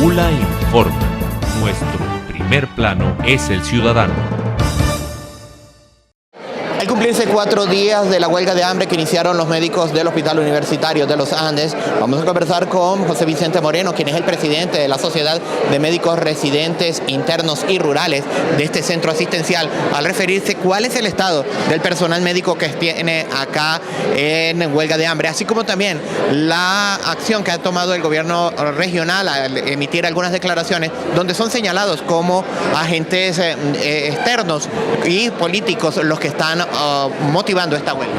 Mula Informa. Nuestro primer plano es el ciudadano. Al cumplirse 4 días de la huelga de hambre que iniciaron los médicos del Hospital Universitario de los Andes, vamos a conversar con José Vicente Moreno, quien es el presidente de la Sociedad de Médicos Residentes Internos y Rurales de este centro asistencial, al referirse cuál es el estado del personal médico que tiene acá en huelga de hambre, así como también la acción que ha tomado el gobierno regional al emitir algunas declaraciones donde son señalados como agentes externos y políticos los que están motivando esta huelga.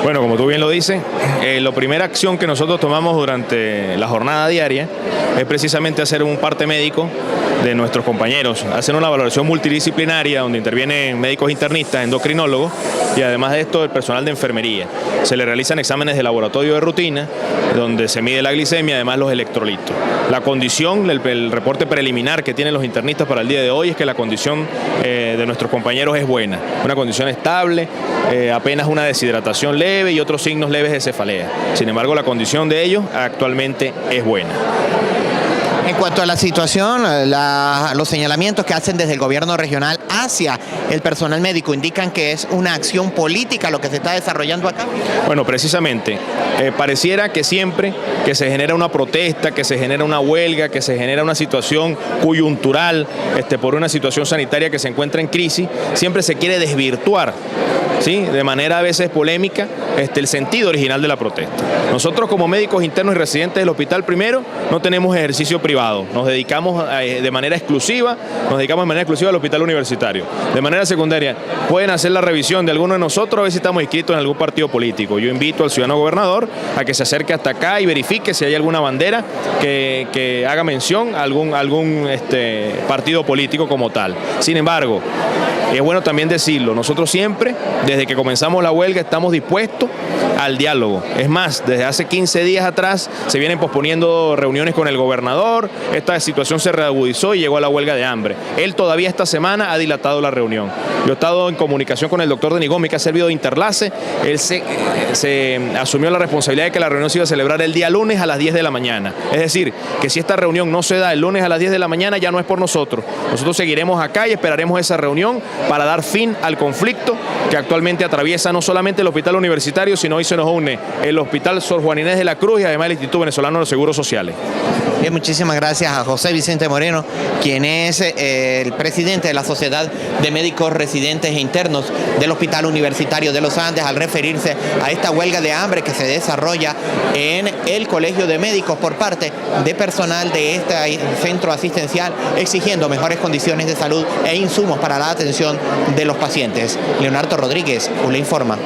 Bueno, como tú bien lo dices, la primera acción que nosotros tomamos durante la jornada diaria es precisamente hacer un parte médico de nuestros compañeros, hacer una valoración multidisciplinaria donde intervienen médicos internistas, endocrinólogos y además de esto el personal de enfermería. Se le realizan exámenes de laboratorio de rutina donde se mide la glicemia, además los electrolitos. La condición, el reporte preliminar que tienen los internistas para el día de hoy es que la condición de nuestros compañeros es buena, una condición estable, apenas una deshidratación leve y otros signos leves de cefalea. Sin embargo, la condición de ellos actualmente es buena. En cuanto a la situación, los señalamientos que hacen desde el gobierno regional hacia el personal médico indican que es una acción política lo que se está desarrollando acá. Bueno, precisamente, pareciera que siempre que se genera una protesta, que se genera una huelga, que se genera una situación coyuntural por una situación sanitaria que se encuentra en crisis, siempre se quiere desvirtuar, ¿sí?, de manera a veces polémica, el sentido original de la protesta. Nosotros como médicos internos y residentes del hospital, primero, no tenemos ejercicio privado, nos dedicamos de manera exclusiva, al hospital universitario. De manera secundaria, pueden hacer la revisión de alguno de nosotros a ver si estamos inscritos en algún partido político. Yo invito al ciudadano gobernador a que se acerque hasta acá y verifique si hay alguna bandera que haga mención a algún partido político como tal. Sin embargo, es bueno también decirlo, nosotros siempre, desde que comenzamos la huelga, estamos dispuestos al diálogo. Es más, desde hace 15 días atrás se vienen posponiendo reuniones con el gobernador, esta situación se reagudizó y llegó a la huelga de hambre. Él todavía esta semana ha dilatado la reunión. Yo he estado en comunicación con el doctor Denigomi, que ha servido de interlace. Él se asumió la responsabilidad de que la reunión se iba a celebrar el día lunes a las 10 de la mañana. Es decir, que si esta reunión no se da el lunes a las 10 de la mañana, ya no es por nosotros. Nosotros seguiremos acá y esperaremos esa reunión para dar fin al conflicto que actualmente atraviesa no solamente el hospital universitario, sino hoy se nos une el Hospital Sor Juana Inés de la Cruz y además el Instituto Venezolano de los Seguros Sociales. Bien, muchísimas gracias a José Vicente Moreno, quien es el presidente de la Sociedad de Médicos Residentes e Internos del Hospital Universitario de los Andes, al referirse a esta huelga de hambre que se desarrolla en el Colegio de Médicos por parte de personal de este centro asistencial, exigiendo mejores condiciones de salud e insumos para la atención de los pacientes. Leonardo Rodríguez, Mula Informa.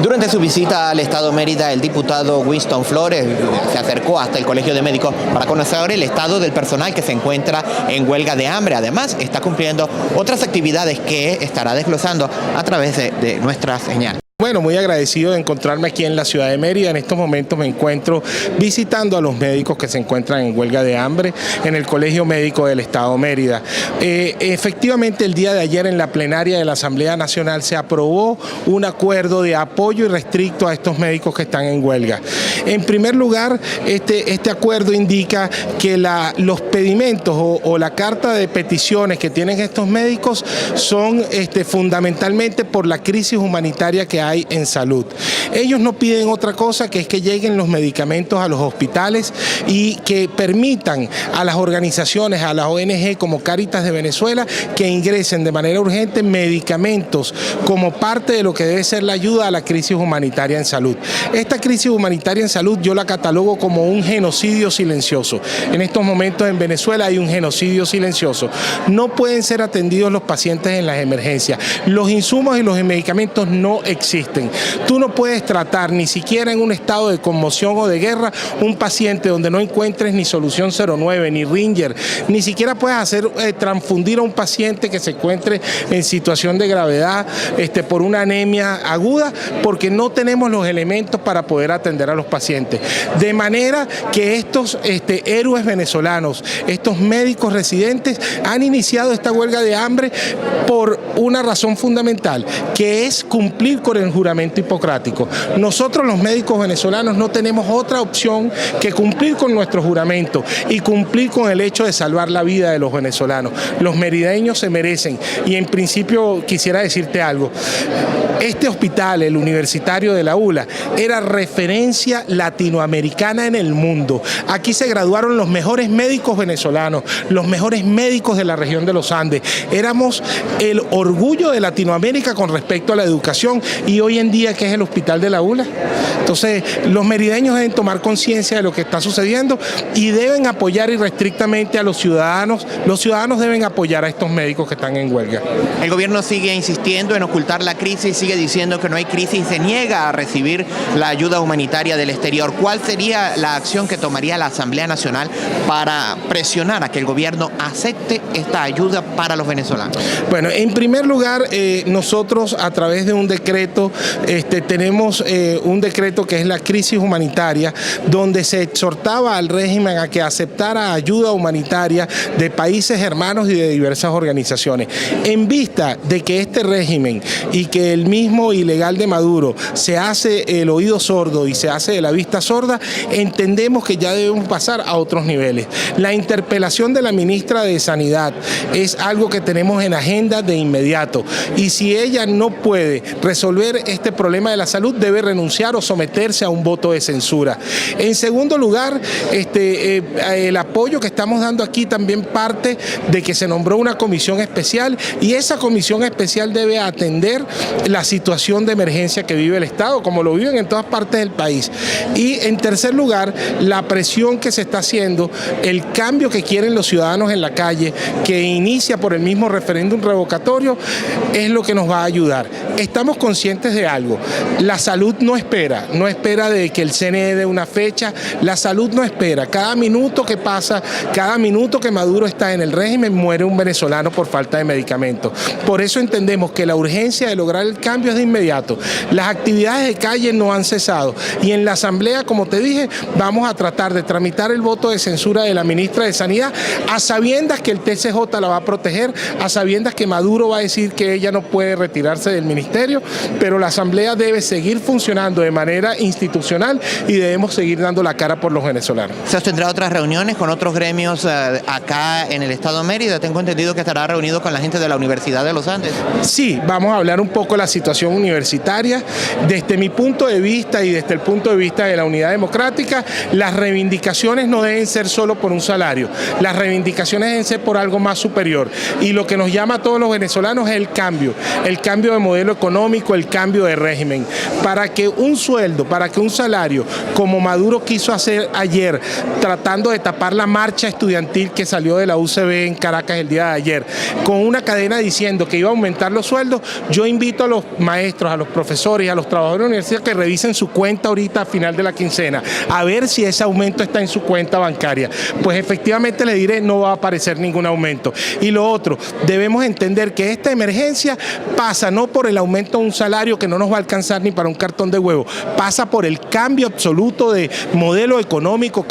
Durante su visita al estado Mérida, el diputado Winston Flores se acercó hasta el Colegio de Médicos para conocer el estado del personal que se encuentra en huelga de hambre. Además, está cumpliendo otras actividades que estará desglosando a través de nuestra señal. Bueno, muy agradecido de encontrarme aquí en la ciudad de Mérida. En estos momentos me encuentro visitando a los médicos que se encuentran en huelga de hambre en el Colegio Médico del Estado Mérida. Efectivamente, el día de ayer en la plenaria de la Asamblea Nacional se aprobó un acuerdo de apoyo irrestricto a estos médicos que están en huelga. En primer lugar, este acuerdo indica que los pedimentos o la carta de peticiones que tienen estos médicos son fundamentalmente por la crisis humanitaria que hay en salud. Ellos no piden otra cosa que es que lleguen los medicamentos a los hospitales y que permitan a las organizaciones, a las ONG como Cáritas de Venezuela, que ingresen de manera urgente medicamentos como parte de lo que debe ser la ayuda a la crisis humanitaria en salud. Esta crisis humanitaria en salud yo la catalogo como un genocidio silencioso. En estos momentos en Venezuela hay un genocidio silencioso. No pueden ser atendidos los pacientes en las emergencias. Los insumos y los medicamentos no existen. Tú no puedes tratar ni siquiera en un estado de conmoción o de guerra un paciente donde no encuentres ni solución 09, ni Ringer, ni siquiera puedes hacer transfundir a un paciente que se encuentre en situación de gravedad por una anemia aguda, porque no tenemos los elementos para poder atender a los pacientes. De manera que estos héroes venezolanos, estos médicos residentes, han iniciado esta huelga de hambre por una razón fundamental, que es cumplir con el el juramento hipocrático. Nosotros los médicos venezolanos no tenemos otra opción que cumplir con nuestro juramento y cumplir con el hecho de salvar la vida de los venezolanos. Los merideños se merecen, y en principio quisiera decirte algo. Este hospital, el Universitario de la ULA, era referencia latinoamericana en el mundo. Aquí se graduaron los mejores médicos venezolanos, los mejores médicos de la región de los Andes. Éramos el orgullo de Latinoamérica con respecto a la educación, y hoy en día, ¿qué es el Hospital de la ULA? Entonces, los merideños deben tomar conciencia de lo que está sucediendo y deben apoyar irrestrictamente a los ciudadanos. Los ciudadanos deben apoyar a estos médicos que están en huelga. El gobierno sigue insistiendo en ocultar la crisis, sigue diciendo que no hay crisis, se niega a recibir la ayuda humanitaria del exterior. ¿Cuál sería la acción que tomaría la Asamblea Nacional para presionar a que el gobierno acepte esta ayuda para los venezolanos? Bueno, en primer lugar, nosotros a través de un decreto, tenemos un decreto que es la crisis humanitaria, donde se exhortaba al régimen a que aceptara ayuda humanitaria de países hermanos y de diversas organizaciones. En vista de que este régimen y que el mismo ilegal de Maduro se hace el oído sordo y se hace de la vista sorda, entendemos que ya debemos pasar a otros niveles. La interpelación de la ministra de Sanidad es algo que tenemos en agenda de inmediato, y si ella no puede resolver este problema de la salud, debe renunciar o someterse a un voto de censura. En segundo lugar, el apoyo que estamos dando aquí también parte de que se nombró una comisión especial, y esa comisión especial debe atender la situación de emergencia que vive el Estado, como lo viven en todas partes del país. Y en tercer lugar, la presión que se está haciendo, el cambio que quieren los ciudadanos en la calle, que inicia por el mismo referéndum revocatorio, es lo que nos va a ayudar. Estamos conscientes de algo: la salud no espera de que el CNE dé una fecha, la salud no espera. Cada minuto que pasa, cada minuto que Maduro está en el régimen, muere un venezolano por falta de medicamentos. Por eso entendemos que la urgencia de lograr el cambio es de inmediato. Las actividades de calle no han cesado, y en la Asamblea, como te dije, vamos a tratar de tramitar el voto de censura de la ministra de Sanidad, a sabiendas que el TCJ la va a proteger, a sabiendas que Maduro va a decir que ella no puede retirarse del ministerio, pero la Asamblea debe seguir funcionando de manera institucional y debemos seguir dando la cara por los venezolanos. ¿Se sostendrá otras reuniones con otros gremios acá en el Estado de Mérida? Tengo entendido que estará reunido con la gente de la Universidad de los Andes. Sí, vamos a hablar un poco de la situación universitaria. Desde mi punto de vista y desde el punto de vista de la Unidad Democrática, las reivindicaciones no deben ser solo por un salario, las reivindicaciones deben ser por algo más superior, y lo que nos llama a todos los venezolanos es el cambio de modelo económico, el cambio de régimen, para que un sueldo, para que un salario, como Maduro quiso hacer ayer, tratando de tapar la marcha estudiantil que salió de la UCB en Caracas el día de ayer, con una cadena diciendo que iba a aumentar los sueldos. Yo invito a los maestros, a los profesores y a los trabajadores de la universidad que revisen su cuenta ahorita a final de la quincena, a ver si ese aumento está en su cuenta bancaria. Pues efectivamente le diré, no va a aparecer ningún aumento. Y lo otro, debemos entender que esta emergencia pasa no por el aumento de un salario que no nos va a alcanzar ni para un cartón de huevo, pasa por el cambio absoluto de modelo económico,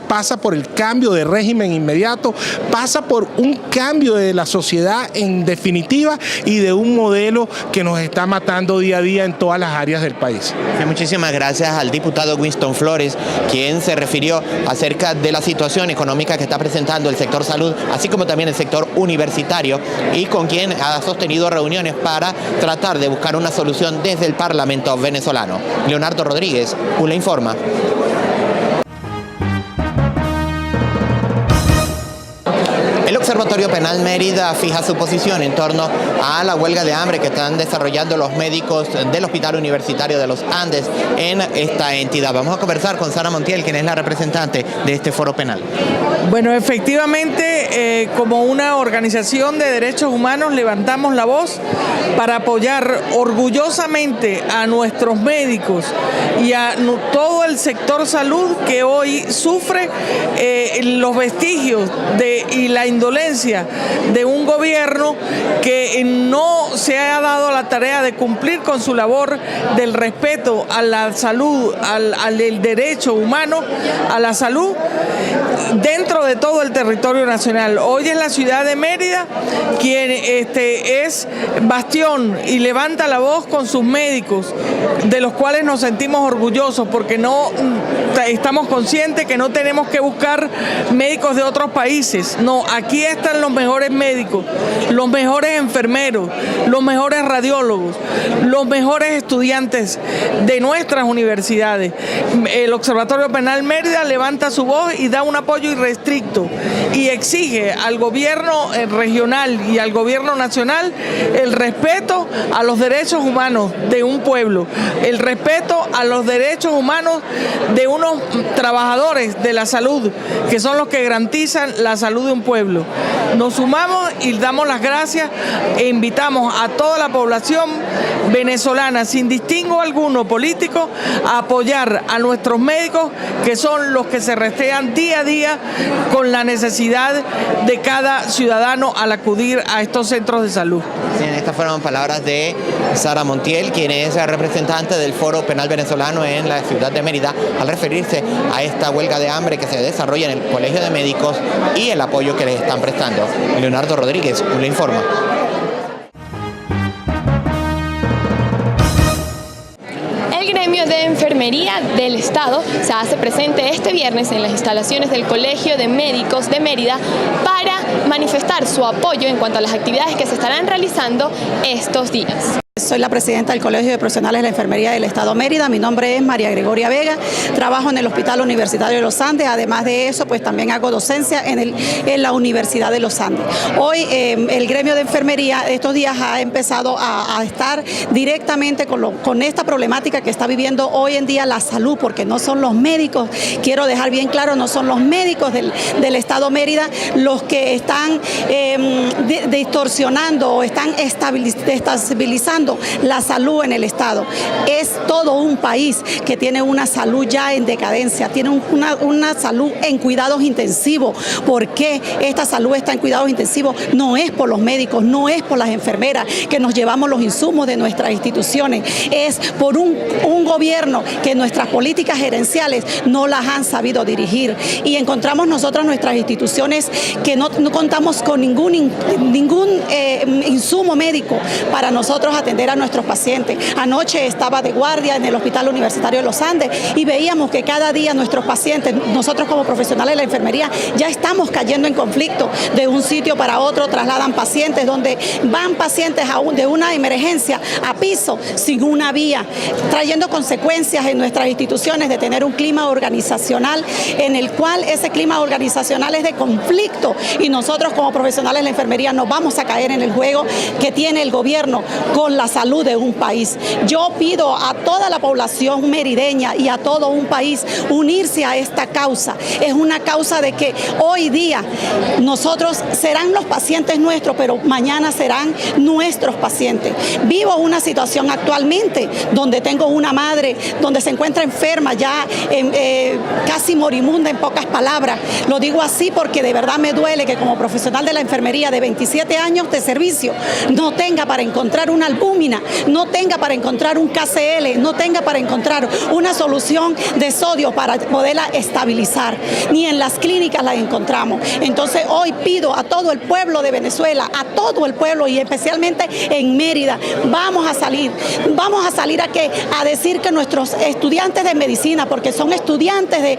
pasa por el cambio de régimen inmediato, pasa por un cambio de la sociedad en definitiva, y de un modelo que nos está matando día a día en todas las áreas del país. Muchísimas gracias al diputado Winston Flores, quien se refirió acerca de la situación económica que está presentando el sector salud, así como también el sector universitario, y con quien ha sostenido reuniones para tratar de buscar una solución desde el Parlamento venezolano. Leonardo Rodríguez, ULA Informa. El Observatorio Penal Mérida fija su posición en torno a la huelga de hambre que están desarrollando los médicos del Hospital Universitario de los Andes en esta entidad. Vamos a conversar con Sara Montiel, quien es la representante de este foro penal. Bueno, efectivamente, como una organización de derechos humanos levantamos la voz para apoyar orgullosamente a nuestros médicos y a todo el sector salud que hoy sufre los vestigios y la indolencia indolencia de un gobierno que no se ha dado la tarea de cumplir con su labor del respeto a la salud, al derecho humano a la salud dentro de todo el territorio nacional. Hoy es la ciudad de Mérida quien es bastión y levanta la voz con sus médicos, de los cuales nos sentimos orgullosos porque no estamos conscientes que no tenemos que buscar médicos de otros países. No, aquí están los mejores médicos, los mejores enfermeros, los mejores radiólogos, los mejores estudiantes de nuestras universidades. El Observatorio Penal Mérida levanta su voz y da un apoyo irrestricto y exige al gobierno regional y al gobierno nacional el respeto a los derechos humanos de un pueblo, el respeto a los derechos humanos de unos trabajadores de la salud, que son los que garantizan la salud de un pueblo. Nos sumamos y damos las gracias e invitamos a toda la población venezolana, sin distingo alguno político, a apoyar a nuestros médicos, que son los que se rastrean día a día con la necesidad de cada ciudadano al acudir a estos centros de salud. Sí, estas fueron palabras de Sara Montiel, quien es representante del Foro Penal Venezolano en la ciudad de Mérida, al referirse a esta huelga de hambre que se desarrolla en el Colegio de Médicos y el apoyo que les están prestando. Leonardo Rodríguez le informa. El gremio de enfermería del Estado se hace presente este viernes en las instalaciones del Colegio de Médicos de Mérida para manifestar su apoyo en cuanto a las actividades que se estarán realizando estos días. Soy la presidenta del Colegio de Profesionales de la Enfermería del Estado Mérida. Mi nombre es María Gregoria Vega. Trabajo en el Hospital Universitario de los Andes. Además de eso, pues también hago docencia en la Universidad de los Andes. Hoy el gremio de enfermería estos días ha empezado a estar directamente con esta problemática que está viviendo hoy en día la salud, porque no son los médicos, quiero dejar bien claro, no son los médicos del Estado Mérida los que están distorsionando o están estabilizando la salud en el Estado. Es todo un país que tiene una salud ya en decadencia, tiene una salud en cuidados intensivos. ¿Por qué esta salud está en cuidados intensivos? No es por los médicos, no es por las enfermeras que nos llevamos los insumos de nuestras instituciones, es por un gobierno que nuestras políticas gerenciales no las han sabido dirigir, y encontramos nosotros nuestras instituciones que no contamos con ningún insumo médico para nosotros atender a nuestros pacientes. Anoche estaba de guardia en el Hospital Universitario de los Andes y veíamos que cada día nuestros pacientes, nosotros como profesionales de la enfermería, ya estamos cayendo en conflicto. De un sitio para otro trasladan pacientes, donde van pacientes de una emergencia a piso sin una vía, trayendo consecuencias en nuestras instituciones de tener un clima organizacional en el cual ese clima organizacional es de conflicto, y nosotros como profesionales de la enfermería nos vamos a caer en el juego que tiene el gobierno con la salud de un país. Yo pido a toda la población merideña y a todo un país unirse a esta causa. Es una causa de que hoy día nosotros serán los pacientes nuestros, pero mañana serán nuestros pacientes. Vivo una situación actualmente donde tengo una madre donde se encuentra enferma, ya casi moribunda en pocas palabras. Lo digo así porque de verdad me duele que como profesional de la enfermería de 27 años de servicio no tenga para encontrar una albúmina, no tenga para encontrar un KCL, no tenga para encontrar una solución de sodio para poderla estabilizar. Ni en las clínicas la encontramos. Entonces hoy pido a todo el pueblo de Venezuela, a todo el pueblo y especialmente en Mérida, vamos a salir a decir que nuestros estudiantes de medicina, porque son estudiantes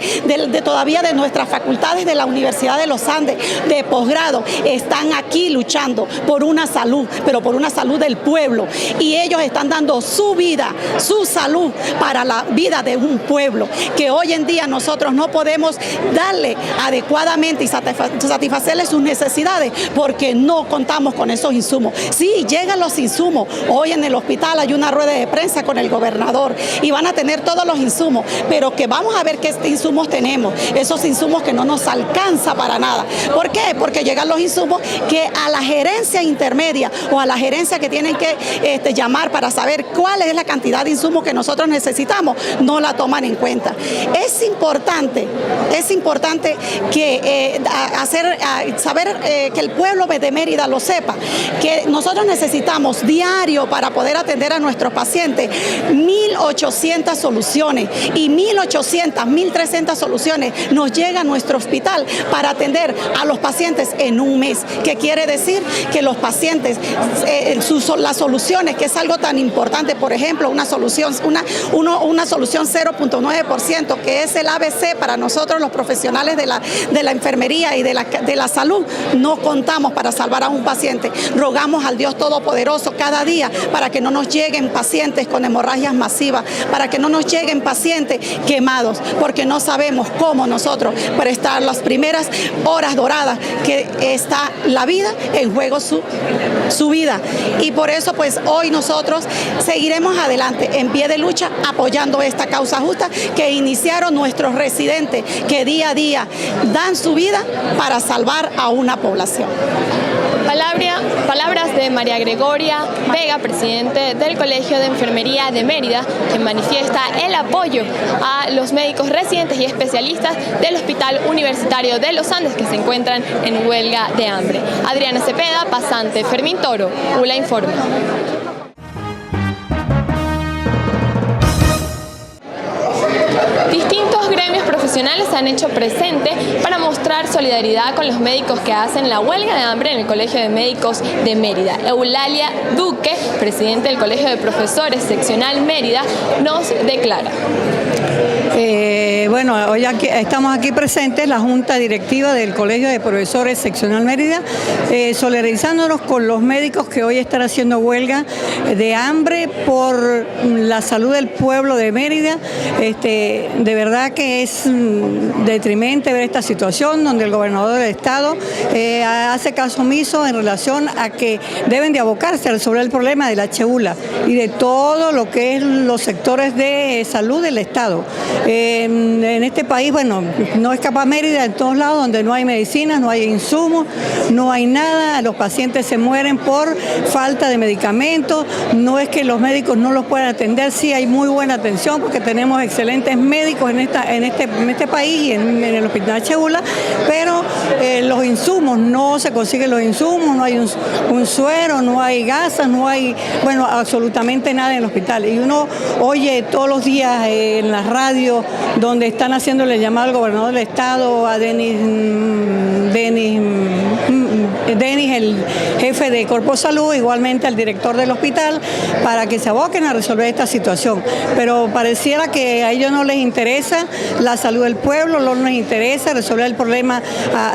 todavía de nuestras facultades de la Universidad de los Andes, de posgrado, están aquí luchando por una salud, pero por una salud del pueblo, y ellos están dando su vida, su salud para la vida de un pueblo, que hoy en día nosotros no podemos darle adecuadamente y satisfacerle sus necesidades porque no contamos con esos insumos. Sí, llegan los insumos. Hoy en el hospital hay una rueda de prensa con el gobernador y van a tener todos los insumos, pero que vamos a ver qué insumos tenemos, esos insumos que no nos alcanza para nada. ¿Por qué? Porque llegan los insumos que a la gerencia intermedia o a la gerencia que tienen que llamar para saber cuál es la cantidad de insumos que nosotros necesitamos, no la toman en cuenta. Es importante que saber que el pueblo de Mérida lo sepa, que nosotros necesitamos diario para poder atender a nuestros pacientes 1.800 soluciones y 1.300 soluciones nos llegan a nuestro hospital para atender a los pacientes en un mes, que quiere decir que los pacientes, las soluciones, que es algo tan importante, por ejemplo, una solución 0.9%, que es el ABC para nosotros los profesionales de la enfermería y de la salud, no contamos para salvar a un paciente. Rogamos al Dios Todopoderoso cada día para que no nos lleguen pacientes con hemorragias masivas, para que no nos lleguen pacientes quemados, porque no sabemos cómo nosotros prestar las primeras horas doradas que está la vida en juego, su vida. Y por eso pues hoy nosotros seguiremos adelante en pie de lucha apoyando esta causa justa que iniciaron nuestros residentes, que día a día dan su vida para salvar a una población. Palabras de María Gregoria Vega, presidente del Colegio de Enfermería de Mérida, que manifiesta el apoyo a los médicos residentes y especialistas del Hospital Universitario de los Andes, que se encuentran en huelga de hambre. Adriana Cepeda, pasante Fermín Toro, ULA Informa. Distintos gremios profesionales se han hecho presente para mostrar solidaridad con los médicos que hacen la huelga de hambre en el Colegio de Médicos de Mérida. Eulalia Duque, presidente del Colegio de Profesores Seccional Mérida, nos declara. Bueno, hoy estamos aquí presentes, la Junta Directiva del Colegio de Profesores Seccional Mérida, solidarizándonos con los médicos que hoy están haciendo huelga de hambre por la salud del pueblo de Mérida. De verdad que es detrimente ver esta situación donde el gobernador del estado hace caso omiso en relación a que deben de abocarse a resolver el problema de la chéula y de todo lo que es los sectores de salud del estado. En este país, bueno, no escapa Mérida, en todos lados donde no hay medicinas, no hay insumos, no hay nada, los pacientes se mueren por falta de medicamentos, no es que los médicos no los puedan atender, sí hay muy buena atención porque tenemos excelentes médicos en este país y en el Hospital Chéula, pero los insumos, no se consiguen los insumos, no hay un suero, no hay gasas, no hay, bueno, absolutamente nada en el hospital. Y uno oye todos los días en la radio donde están haciéndole llamado al gobernador del estado, a Denis, el jefe de Corpo Salud, igualmente al director del hospital, para que se aboquen a resolver esta situación. Pero pareciera que a ellos no les interesa la salud del pueblo, no les interesa resolver el problema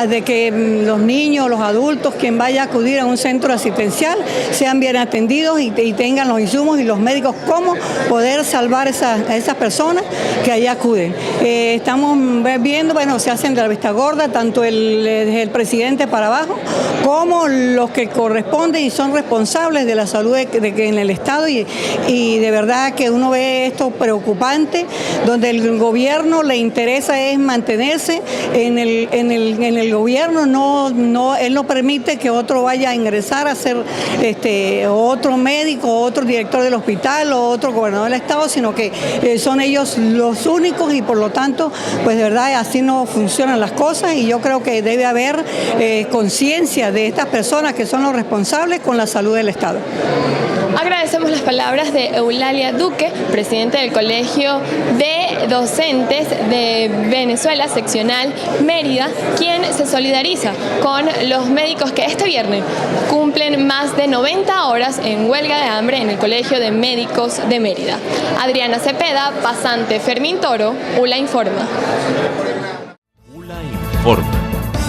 de que los niños, los adultos, quien vaya a acudir a un centro asistencial, sean bien atendidos y tengan los insumos y los médicos, cómo poder salvar a esas personas que allá acuden. Estamos viendo, bueno, se hacen de la vista gorda, tanto el presidente para abajo, como los que corresponden y son responsables de la salud en el estado y de verdad que uno ve esto preocupante, donde el gobierno le interesa es mantenerse en el gobierno, él no permite que otro vaya a ingresar a ser otro médico, otro director del hospital o otro gobernador del estado, sino que son ellos los únicos y por lo tanto, pues de verdad así no funcionan las cosas y yo creo que debe haber conciencia de estas personas que son los responsables con la salud del Estado. Agradecemos las palabras de Eulalia Duque, presidente del Colegio de Docentes de Venezuela, seccional Mérida, quien se solidariza con los médicos que este viernes cumplen más de 90 horas en huelga de hambre en el Colegio de Médicos de Mérida. Adriana Cepeda, pasante Fermín Toro, ULA Informa. ULA Informa.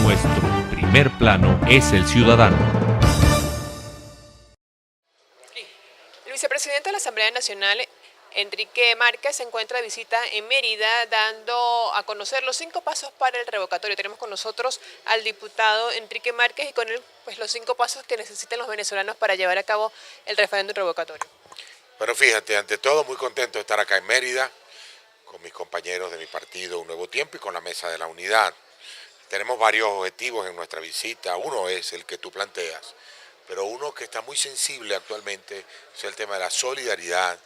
Nuestro primer plano es el ciudadano. El vicepresidente de la Asamblea Nacional, Enrique Márquez, se encuentra de visita en Mérida dando a conocer los 5 pasos para el revocatorio. Tenemos con nosotros al diputado Enrique Márquez y con él pues, los 5 pasos que necesitan los venezolanos para llevar a cabo el referéndum revocatorio. Bueno, fíjate, ante todo muy contento de estar acá en Mérida con mis compañeros de mi partido Un Nuevo Tiempo y con la Mesa de la Unidad. Tenemos varios objetivos en nuestra visita. Uno es el que tú planteas, pero uno que está muy sensible actualmente es el tema de la solidaridad,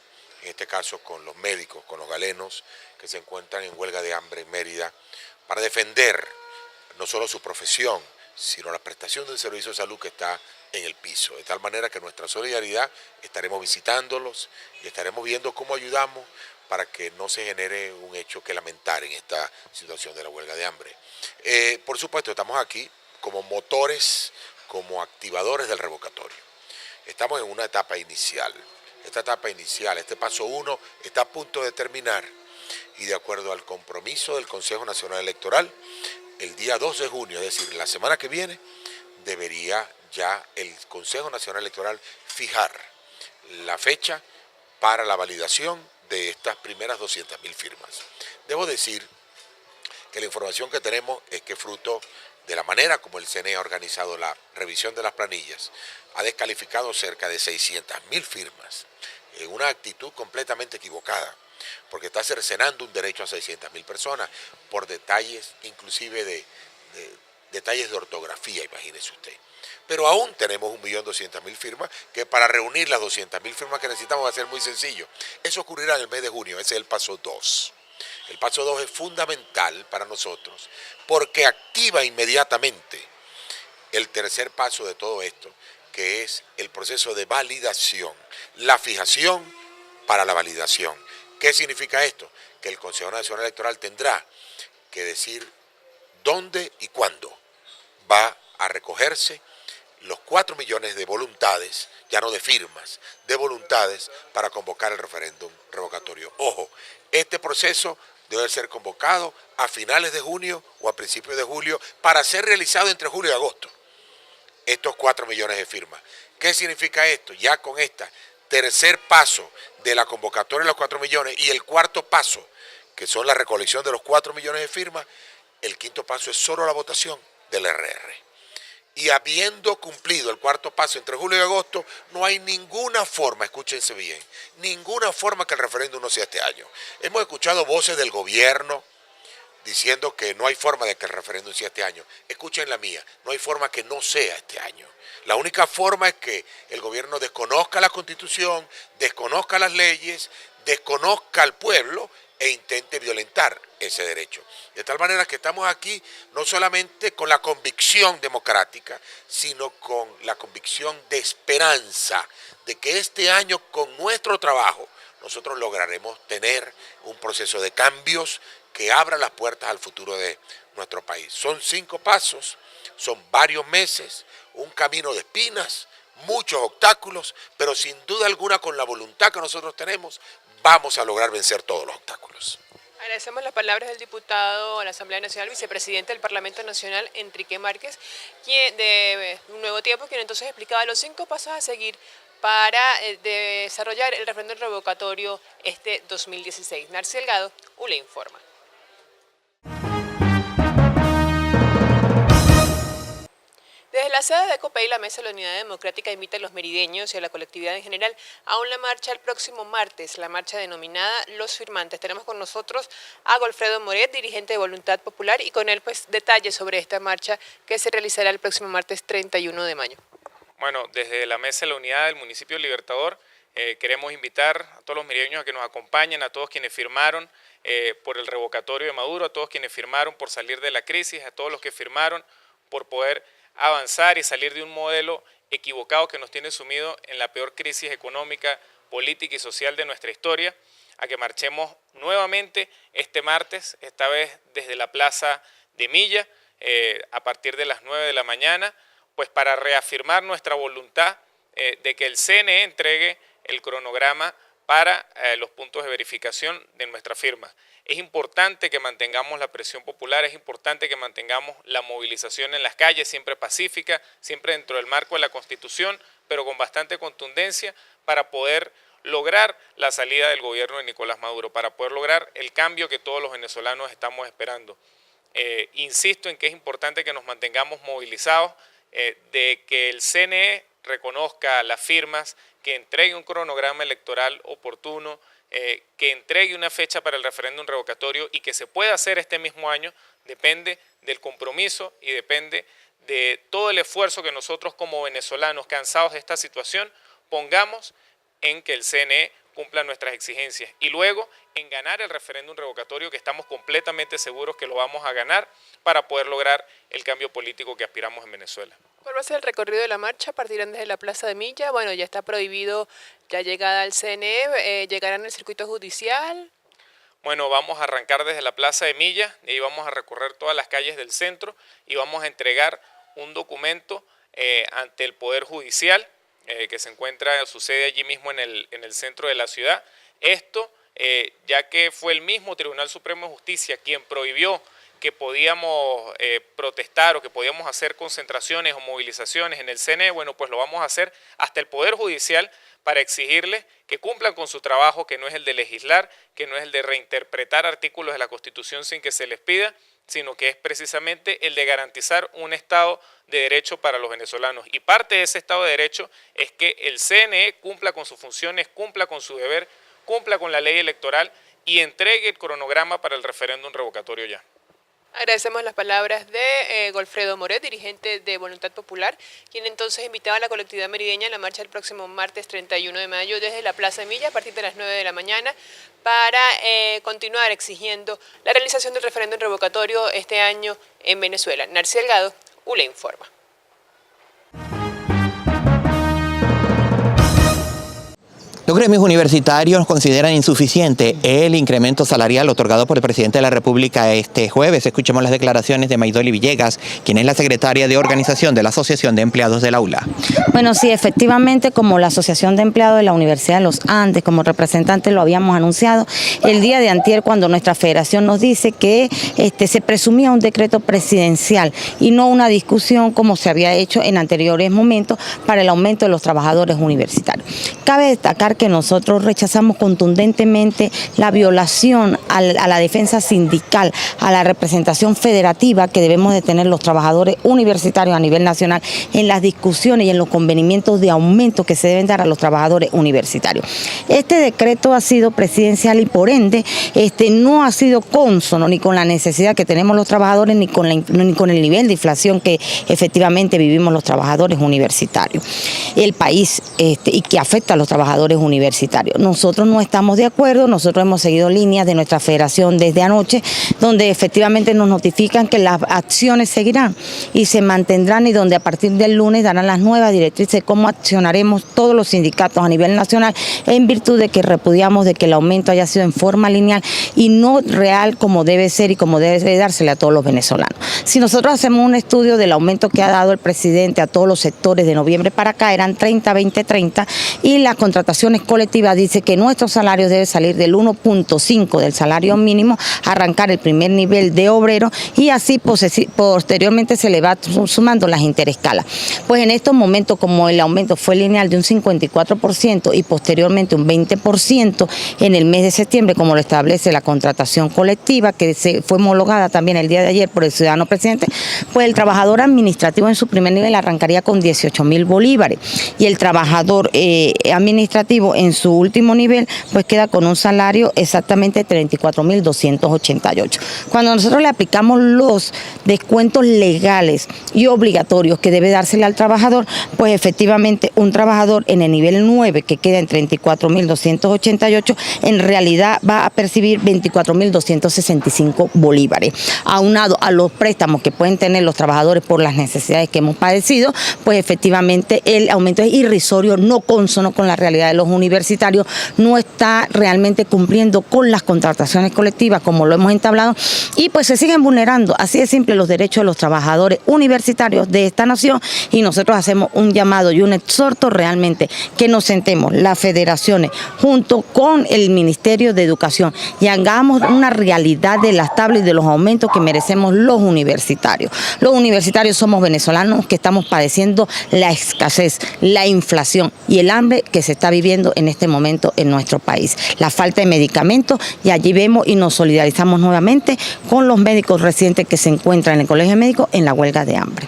en este caso con los médicos, con los galenos que se encuentran en huelga de hambre en Mérida, para defender no solo su profesión, sino la prestación del servicio de salud que está en el piso. De tal manera que nuestra solidaridad estaremos visitándolos y estaremos viendo cómo ayudamos para que no se genere un hecho que lamentar en esta situación de la huelga de hambre. Por supuesto, estamos aquí como motores, como activadores del revocatorio. Estamos en una etapa inicial. Esta etapa inicial, este paso 1, está a punto de terminar y de acuerdo al compromiso del Consejo Nacional Electoral, el día 2 de junio, es decir, la semana que viene, debería ya el Consejo Nacional Electoral fijar la fecha para la validación de estas primeras 200.000 firmas. Debo decir que la información que tenemos es que fruto de la manera como el CNE ha organizado la revisión de las planillas, ha descalificado cerca de 600.000 firmas en una actitud completamente equivocada, porque está cercenando un derecho a 600.000 personas por detalles, inclusive de detalles de ortografía, imagínese usted. Pero aún tenemos 1.200.000 firmas, que para reunir las 200.000 firmas que necesitamos va a ser muy sencillo. Eso ocurrirá en el mes de junio, ese es el paso 2. El paso 2 es fundamental para nosotros porque activa inmediatamente el tercer paso de todo esto, que es el proceso de validación, la fijación para la validación. ¿Qué significa esto? Que el Consejo Nacional Electoral tendrá que decir dónde y cuándo va a recogerse los 4 millones de voluntades, ya no de firmas, de voluntades para convocar el referéndum revocatorio. Ojo, este proceso debe ser convocado a finales de junio o a principios de julio para ser realizado entre julio y agosto. Estos 4 millones de firmas. ¿Qué significa esto? Ya con esta tercer paso de la convocatoria de los 4 millones y el cuarto paso, que son la recolección de los 4 millones de firmas, el quinto paso es solo la votación del RR. Y habiendo cumplido el cuarto paso entre julio y agosto, no hay ninguna forma, escúchense bien, ninguna forma que el referéndum no sea este año. Hemos escuchado voces del gobierno diciendo que no hay forma de que el referéndum sea este año. Escuchen la mía, no hay forma que no sea este año. La única forma es que el gobierno desconozca la Constitución, desconozca las leyes, desconozca al pueblo e intente violentar ese derecho. De tal manera que estamos aquí no solamente con la convicción democrática, sino con la convicción de esperanza de que este año con nuestro trabajo nosotros lograremos tener un proceso de cambios que abra las puertas al futuro de nuestro país. Son 5 pasos, son varios meses, un camino de espinas, muchos obstáculos, pero sin duda alguna con la voluntad que nosotros tenemos, vamos a lograr vencer todos los obstáculos. Agradecemos las palabras del diputado a la Asamblea Nacional, vicepresidente del Parlamento Nacional, Enrique Márquez, quien de Un Nuevo Tiempo, quien entonces explicaba los 5 pasos a seguir para desarrollar el referéndum revocatorio este 2016. Narci Delgado, ULE Informa. Desde la sede de COPEI, la Mesa de la Unidad Democrática invita a los merideños y a la colectividad en general a una marcha el próximo martes, la marcha denominada Los Firmantes. Tenemos con nosotros a Golfredo Moret, dirigente de Voluntad Popular, y con él pues detalles sobre esta marcha que se realizará el próximo martes 31 de mayo. Bueno, desde la Mesa de la Unidad del Municipio Libertador queremos invitar a todos los merideños a que nos acompañen, a todos quienes firmaron por el revocatorio de Maduro, a todos quienes firmaron por salir de la crisis, a todos los que firmaron por poder avanzar y salir de un modelo equivocado que nos tiene sumido en la peor crisis económica, política y social de nuestra historia, a que marchemos nuevamente este martes, esta vez desde la Plaza de Milla, a partir de las 9 de la mañana, pues para reafirmar nuestra voluntad de que el CNE entregue el cronograma para los puntos de verificación de nuestra firma. Es importante que mantengamos la presión popular, es importante que mantengamos la movilización en las calles, siempre pacífica, siempre dentro del marco de la Constitución, pero con bastante contundencia para poder lograr la salida del gobierno de Nicolás Maduro, para poder lograr el cambio que todos los venezolanos estamos esperando. Insisto en que es importante que nos mantengamos movilizados, de que el CNE reconozca las firmas, que entregue un cronograma electoral oportuno, que entregue una fecha para el referéndum revocatorio y que se pueda hacer este mismo año, depende del compromiso y depende de todo el esfuerzo que nosotros como venezolanos cansados de esta situación pongamos en que el CNE cumpla nuestras exigencias y luego en ganar el referéndum revocatorio, que estamos completamente seguros que lo vamos a ganar para poder lograr el cambio político que aspiramos en Venezuela. ¿Cuál va a ser el recorrido de la marcha? Partirán desde la Plaza de Milla. Bueno, ya está prohibido la llegada al CNE. ¿Llegarán al circuito judicial? Bueno, vamos a arrancar desde la Plaza de Milla, y ahí vamos a recorrer todas las calles del centro y vamos a entregar un documento ante el Poder Judicial que se encuentra, sucede allí mismo en el centro de la ciudad. Esto, ya que fue el mismo Tribunal Supremo de Justicia quien prohibió que podíamos protestar o que podíamos hacer concentraciones o movilizaciones en el CNE, bueno, pues lo vamos a hacer hasta el Poder Judicial para exigirles que cumplan con su trabajo, que no es el de legislar, que no es el de reinterpretar artículos de la Constitución sin que se les pida, sino que es precisamente el de garantizar un Estado de Derecho para los venezolanos. Y parte de ese Estado de Derecho es que el CNE cumpla con sus funciones, cumpla con su deber, cumpla con la ley electoral y entregue el cronograma para el referéndum revocatorio ya. Agradecemos las palabras de Golfredo Moret, dirigente de Voluntad Popular, quien entonces invitaba a la colectividad merideña a la marcha el próximo martes 31 de mayo desde la Plaza de Milla a partir de las 9 de la mañana para continuar exigiendo la realización del referéndum revocatorio este año en Venezuela. Narcís Delgado, ULE Informa. Los gremios universitarios consideran insuficiente el incremento salarial otorgado por el presidente de la República este jueves. Escuchemos las declaraciones de Maidoli Villegas, quien es la secretaria de organización de la Asociación de Empleados de la ULA. Bueno, sí, efectivamente, como la Asociación de Empleados de la Universidad de los Andes, como representantes lo habíamos anunciado el día de antier, cuando nuestra federación nos dice que se presumía un decreto presidencial y no una discusión como se había hecho en anteriores momentos para el aumento de los trabajadores universitarios. Cabe destacar que nosotros rechazamos contundentemente la violación a la defensa sindical, a la representación federativa que debemos de tener los trabajadores universitarios a nivel nacional en las discusiones y en los convenimientos de aumento que se deben dar a los trabajadores universitarios. Este decreto ha sido presidencial y por ende no ha sido cónsono ni con la necesidad que tenemos los trabajadores ni con el nivel de inflación que efectivamente vivimos los trabajadores universitarios. El país y que afecta a los trabajadores universitarios. Nosotros no estamos de acuerdo, nosotros hemos seguido líneas de nuestra federación desde anoche, donde efectivamente nos notifican que las acciones seguirán y se mantendrán y donde a partir del lunes darán las nuevas directrices de cómo accionaremos todos los sindicatos a nivel nacional en virtud de que repudiamos de que el aumento haya sido en forma lineal y no real como debe ser y como debe dársele a todos los venezolanos. Si nosotros hacemos un estudio del aumento que ha dado el presidente a todos los sectores de noviembre para acá, eran 30, 20, 30 y las contrataciones colectivas dice que nuestros salarios deben salir del 1.5 del salario mínimo, arrancar el primer nivel de obrero y así posteriormente se le va sumando las interescalas. Pues en estos momentos, como el aumento fue lineal de un 54% y posteriormente un 20% en el mes de septiembre, como lo establece la contratación colectiva, que fue homologada también el día de ayer por el ciudadano presidente, pues el trabajador administrativo en su primer nivel arrancaría con 18.000 bolívares y el trabajador administrativo en su último nivel pues queda con un salario exactamente 34.288. Cuando nosotros le aplicamos los descuentos legales y obligatorios que debe dársele al trabajador, pues efectivamente un trabajador en el nivel 9 que queda en 34.288 en realidad va a percibir 24.265 bolívares. Aunado a los préstamos que pueden tener los trabajadores por las necesidades que hemos padecido, pues efectivamente el aumento es irrisorio, no cónsono con la realidad de los universitarios, no está realmente cumpliendo con las contrataciones colectivas como lo hemos entablado y pues se siguen vulnerando, así de simple, los derechos de los trabajadores universitarios de esta nación y nosotros hacemos un llamado y un exhorto realmente que nos sentemos las federaciones junto con el Ministerio de Educación y hagamos una realidad de las tablas y de los aumentos que merecemos los universitarios. Los universitarios somos venezolanos que estamos padeciendo la escasez, la inflación y el hambre que se está viviendo en este momento en nuestro país. La falta de medicamentos y allí vemos y nos solidarizamos nuevamente con los médicos residentes que se encuentran en el Colegio Médico en la huelga de hambre.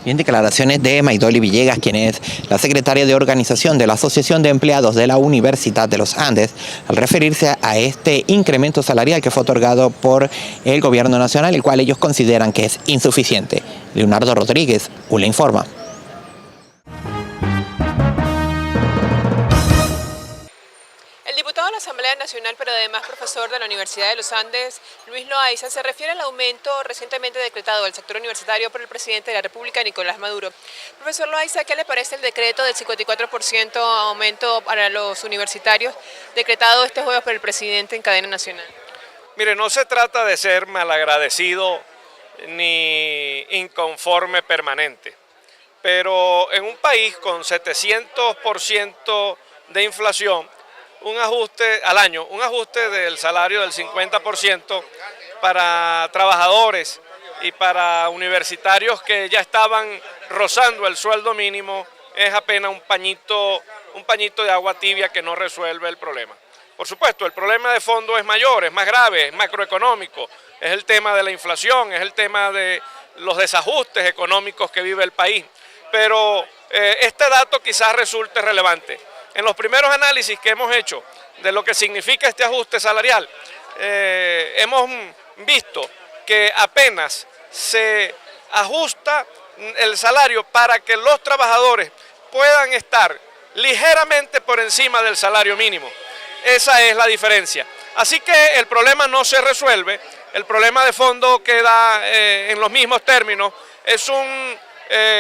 Bien, declaraciones de Maidoli Villegas, quien es la secretaria de organización de la Asociación de Empleados de la Universidad de los Andes, al referirse a este incremento salarial que fue otorgado por el gobierno nacional, el cual ellos consideran que es insuficiente. Leonardo Rodríguez, ULE Informa. El diputado de la Asamblea Nacional, pero además profesor de la Universidad de los Andes, Luis Loaiza, se refiere al aumento recientemente decretado del sector universitario por el presidente de la República, Nicolás Maduro. Profesor Loaiza, ¿qué le parece el decreto del 54% aumento para los universitarios decretado este jueves por el presidente en cadena nacional? Mire, no se trata de ser malagradecido ni inconforme permanente, pero en un país con 700% de inflación, un ajuste al año, un ajuste del salario del 50% para trabajadores y para universitarios que ya estaban rozando el sueldo mínimo, es apenas un pañito de agua tibia que no resuelve el problema. Por supuesto, el problema de fondo es mayor, es más grave, es macroeconómico, es el tema de la inflación, es el tema de los desajustes económicos que vive el país, pero este dato quizás resulte relevante. En los primeros análisis que hemos hecho de lo que significa este ajuste salarial, hemos visto que apenas se ajusta el salario para que los trabajadores puedan estar ligeramente por encima del salario mínimo. Esa es la diferencia. Así que el problema no se resuelve, el problema de fondo queda en los mismos términos, es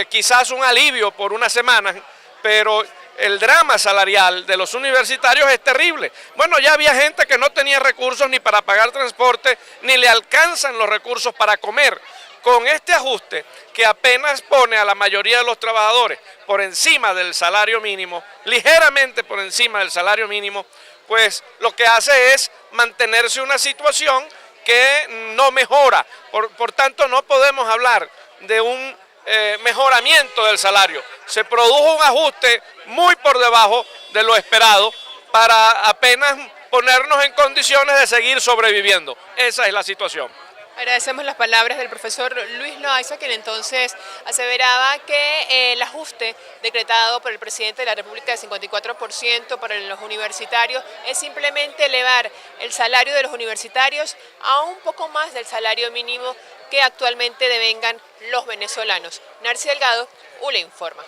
quizás un alivio por unas semanas, pero el drama salarial de los universitarios es terrible. Bueno, ya había gente que no tenía recursos ni para pagar transporte, ni le alcanzan los recursos para comer. Con este ajuste que apenas pone a la mayoría de los trabajadores por encima del salario mínimo, ligeramente por encima del salario mínimo, pues lo que hace es mantenerse una situación que no mejora. Por tanto, no podemos hablar de un mejoramiento del salario. Se produjo un ajuste muy por debajo de lo esperado para apenas ponernos en condiciones de seguir sobreviviendo. Esa es la situación. Agradecemos las palabras del profesor Luis Loaiza, quien entonces aseveraba que el ajuste decretado por el presidente de la República de 54% para los universitarios es simplemente elevar el salario de los universitarios a un poco más del salario mínimo que actualmente devengan los venezolanos. Narci Delgado, ULE Informa.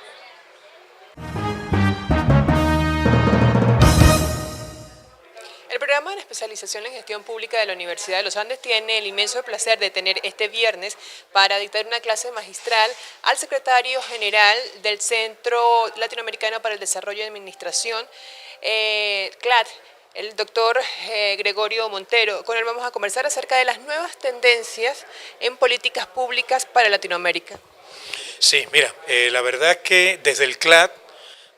El programa de especialización en gestión pública de la Universidad de los Andes tiene el inmenso placer de tener este viernes para dictar una clase magistral al secretario general del Centro Latinoamericano para el Desarrollo y Administración, CLAD, el doctor Gregorio Montero. Con él vamos a conversar acerca de las nuevas tendencias en políticas públicas para Latinoamérica. Sí, mira, la verdad que desde el CLAD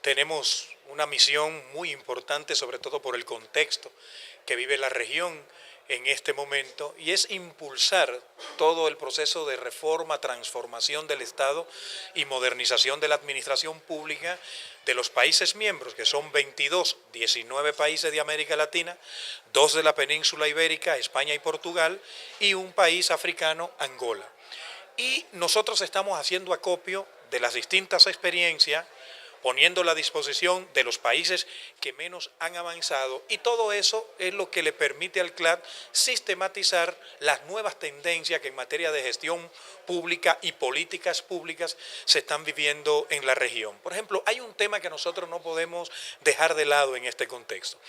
tenemos una misión muy importante, sobre todo por el contexto que vive la región en este momento, y es impulsar todo el proceso de reforma, transformación del Estado y modernización de la administración pública de los países miembros, que son 19 países de América Latina, 2 de la península ibérica, España y Portugal, y un país africano, Angola. Y nosotros estamos haciendo acopio de las distintas experiencias, poniéndola a disposición de los países que menos han avanzado, y todo eso es lo que le permite al CLAD sistematizar las nuevas tendencias que en materia de gestión pública y políticas públicas se están viviendo en la región. Por ejemplo, hay un tema que nosotros no podemos dejar de lado en este contexto.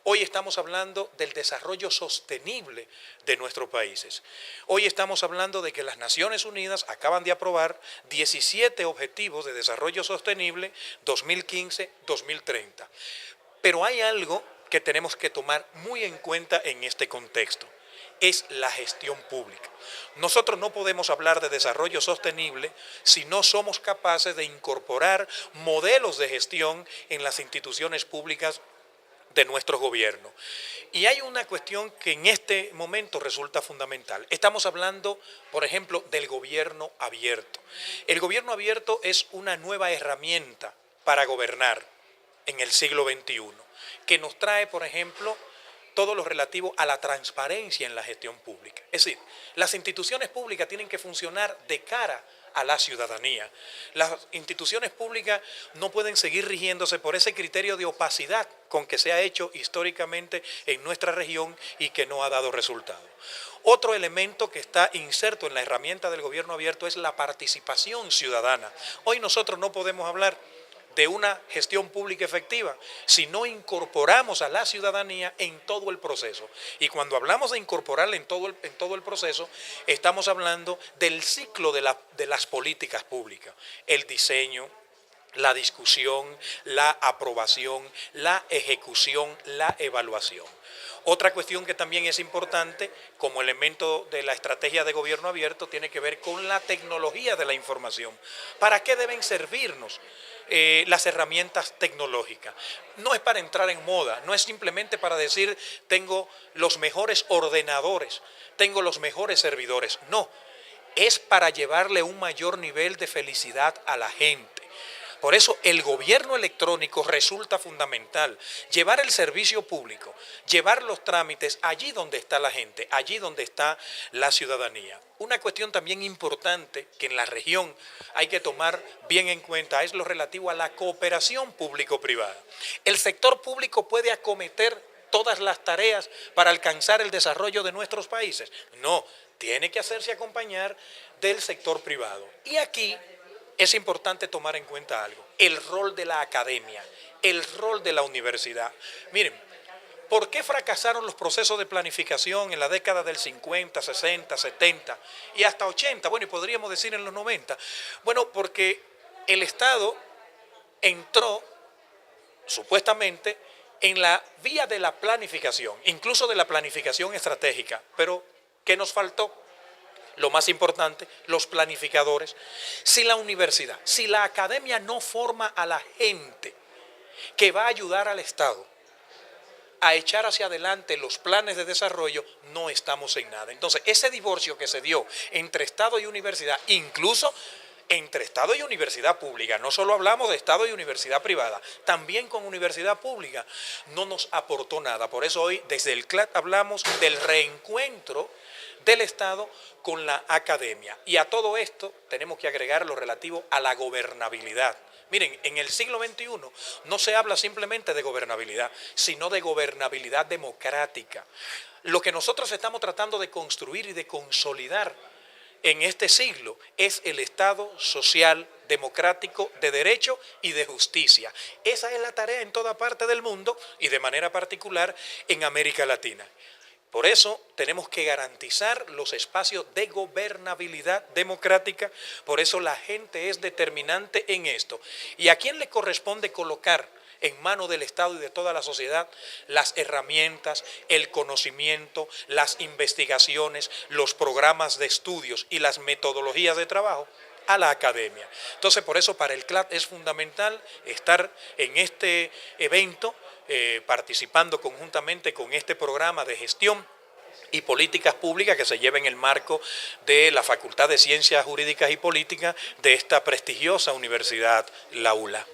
Hoy estamos hablando del desarrollo sostenible de nuestros países. Hoy estamos hablando de que las Naciones Unidas acaban de aprobar 17 Objetivos de Desarrollo Sostenible 2015-2030. Pero hay algo que tenemos que tomar muy en cuenta en este contexto. Es la gestión pública. Nosotros no podemos hablar de desarrollo sostenible si no somos capaces de incorporar modelos de gestión en las instituciones públicas de nuestro gobierno. Y hay una cuestión que en este momento resulta fundamental. Estamos hablando, por ejemplo, del gobierno abierto. El gobierno abierto es una nueva herramienta para gobernar en el siglo XXI, que nos trae, por ejemplo, todo lo relativo a la transparencia en la gestión pública. Es decir, las instituciones públicas tienen que funcionar de cara a la ciudadanía. Las instituciones públicas no pueden seguir rigiéndose por ese criterio de opacidad con que se ha hecho históricamente en nuestra región y que no ha dado resultado. Otro elemento que está inserto en la herramienta del gobierno abierto es la participación ciudadana. Hoy nosotros no podemos hablar de una gestión pública efectiva si no incorporamos a la ciudadanía en todo el proceso. Y cuando hablamos de incorporarla en todo el proceso, estamos hablando del ciclo de las políticas públicas, el diseño, la discusión, la aprobación, la ejecución, la evaluación. Otra cuestión que también es importante como elemento de la estrategia de gobierno abierto tiene que ver con la tecnología de la información. ¿Para qué deben servirnos las herramientas tecnológicas? No es para entrar en moda, no es simplemente para decir tengo los mejores ordenadores, tengo los mejores servidores, no, es para llevarle un mayor nivel de felicidad a la gente. Por eso el gobierno electrónico resulta fundamental, llevar el servicio público, llevar los trámites allí donde está la gente, allí donde está la ciudadanía. Una cuestión también importante que en la región hay que tomar bien en cuenta es lo relativo a la cooperación público-privada. El sector público puede acometer todas las tareas para alcanzar el desarrollo de nuestros países. No, tiene que hacerse acompañar del sector privado. Y aquí es importante tomar en cuenta algo, el rol de la academia, el rol de la universidad. Miren, ¿por qué fracasaron los procesos de planificación en la década del 50, 60, 70 y hasta 80? Bueno, y podríamos decir en los 90. Bueno, porque el Estado entró supuestamente en la vía de la planificación, incluso de la planificación estratégica, pero ¿qué nos faltó? Lo más importante, los planificadores. Si la universidad, si la academia no forma a la gente que va a ayudar al Estado a echar hacia adelante los planes de desarrollo, no estamos en nada. Entonces, ese divorcio que se dio entre Estado y universidad, incluso entre Estado y universidad pública, no solo hablamos de Estado y universidad privada, también con universidad pública, no nos aportó nada. Por eso hoy desde el CLAD hablamos del reencuentro del Estado con la academia. Y a todo esto tenemos que agregar lo relativo a la gobernabilidad. Miren, en el siglo XXI no se habla simplemente de gobernabilidad, sino de gobernabilidad democrática. Lo que nosotros estamos tratando de construir y de consolidar en este siglo es el Estado social, democrático, de derecho y de justicia. Esa es la tarea en toda parte del mundo y de manera particular en América Latina. Por eso tenemos que garantizar los espacios de gobernabilidad democrática, por eso la gente es determinante en esto. ¿Y a quién le corresponde colocar en manos del Estado y de toda la sociedad las herramientas, el conocimiento, las investigaciones, los programas de estudios y las metodologías de trabajo? A la academia. Entonces, por eso para el CLAD es fundamental estar en este evento, participando conjuntamente con este programa de gestión y políticas públicas que se lleva en el marco de la Facultad de Ciencias Jurídicas y Políticas de esta prestigiosa universidad, la ULA.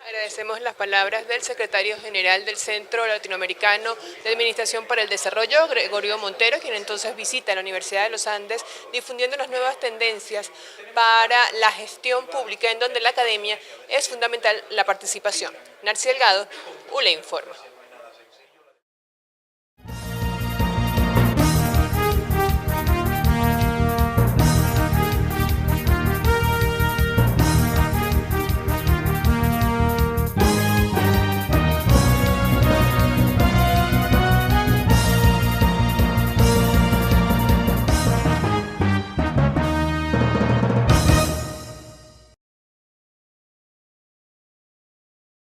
Agradecemos las palabras del secretario general del Centro Latinoamericano de Administración para el Desarrollo, Gregorio Montero, quien entonces visita la Universidad de los Andes difundiendo las nuevas tendencias para la gestión pública en donde la academia es fundamental la participación. Narci Delgado, ULA Informa.